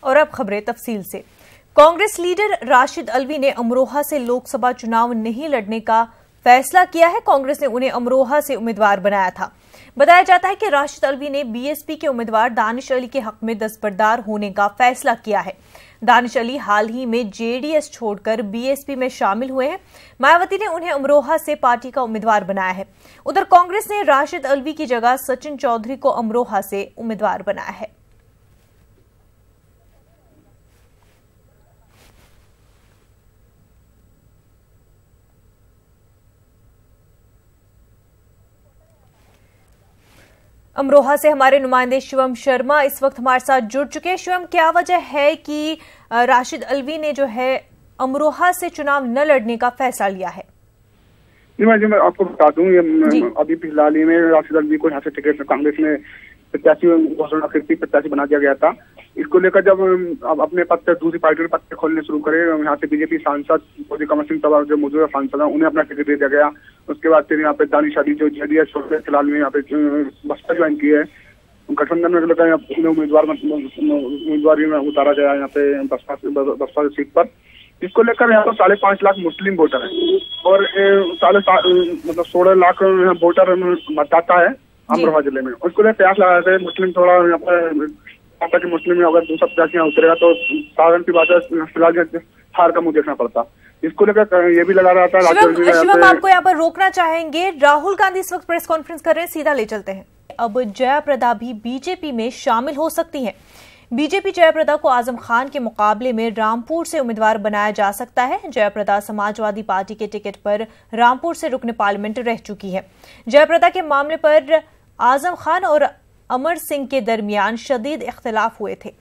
और अब खबरें तफसील से। कांग्रेस लीडर राशिद अल्वी ने अमरोहा से लोकसभा चुनाव नहीं लड़ने का फैसला किया है। कांग्रेस ने उन्हें अमरोहा से उम्मीदवार बनाया था। बताया जाता है कि राशिद अल्वी ने बीएसपी के उम्मीदवार दानिश अली के हक में दस्तबरदार होने का फैसला किया है। दानिश अली हाल ही में जेडीएस छोड़कर बीएसपी में शामिल हुए हैं। मायावती ने उन्हें अमरोहा से पार्टी का उम्मीदवार बनाया है। उधर कांग्रेस ने राशिद अल्वी की जगह सचिन चौधरी को अमरोहा से उम्मीदवार बनाया है। अमरोहा से हमारे नुमाइंदे शिवम शर्मा इस वक्त हमारे साथ जुड़ चुके हैं। शिवम, क्या वजह है कि राशिद अल्वी ने जो है अमरोहा से चुनाव न लड़ने का फैसला लिया है? मैं आपको बता दूं, ये अभी फिलहाल ही में राशिद अल्वी को यहाँ से टिकट कांग्रेस में प्रत्याशी बना दिया गया था। इसको लेकर जब अब अपने पद पर दूसरी पार्टी के पद पर खोलने शुरू करे, यहाँ से बीजेपी सांसद कमर सिंह तंवर जो मौजूदा सांसद हैं उन्हें अपना टिकट दे दिया गया। उसके बाद फिर यहाँ पे दानिश अली जो जेडीएस छोड़ के फिलहाल में यहाँ पे बसपा ज्वाइन की है, गठबंधन में लेकर उम्मीदवारी में उतारा गया यहाँ पे बसपा सीट पर। इसको लेकर यहाँ पर 5.5 लाख मुस्लिम वोटर है और 16 लाख वोटर मतदाता है अमरोहा जिले में। उसको लेकर प्रयास लगा रहे थे मुस्लिम थोड़ा यहाँ पर मुस्लिम अगर दूसरा प्रत्याशी यहाँ उतरेगा तो साधारण की बात है फिलहाल हार का मुंह देखना पड़ता। इसको लेकर ये भी लगा रहा था। शिवम, आपको यहाँ पर रोकना चाहेंगे। राहुल गांधी इस वक्त प्रेस कॉन्फ्रेंस कर रहे हैं, सीधा ले चलते हैं। अब जयाप्रदा भी बीजेपी में शामिल हो सकती हैं। बीजेपी जयाप्रदा को आजम खान के मुकाबले में रामपुर से उम्मीदवार बनाया जा सकता है। जयाप्रदा समाजवादी पार्टी के टिकट पर रामपुर से रुकन पार्लियामेंट रह चुकी है। जयाप्रदा के मामले पर आजम खान और अमर सिंह के दरमियान शदीद इख्तिलाफ हुए थे।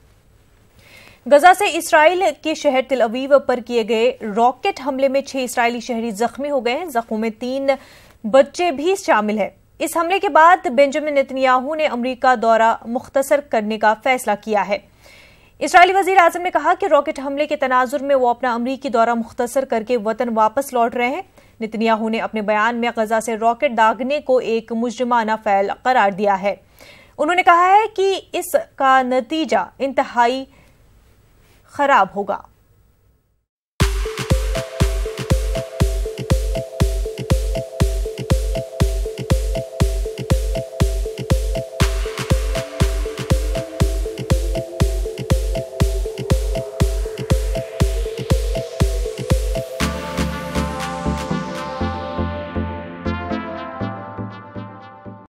गजा से इसराइल के शहर तिल अवीव पर किए गए रॉकेट हमले में 6 इसराइली शहरी जख्मी हो गए हैं। जख्मों में 3 बच्चे भी शामिल हैं। इस हमले के बाद बेंजामिन नेतन्याहू ने अमेरिका दौरा मुख्तसर करने का फैसला किया है। इसराइली वजीर आजम ने कहा कि रॉकेट हमले के तनाजुर में वो अपना अमेरिकी दौरा मुख्तसर करके वतन वापस लौट रहे हैं। नेतन्याहू ने अपने बयान में गजा से रॉकेट दागने को एक मुजरिमाना फ़ैल करार दिया है। उन्होंने कहा है कि इसका नतीजा इंतहाई खराब होगा।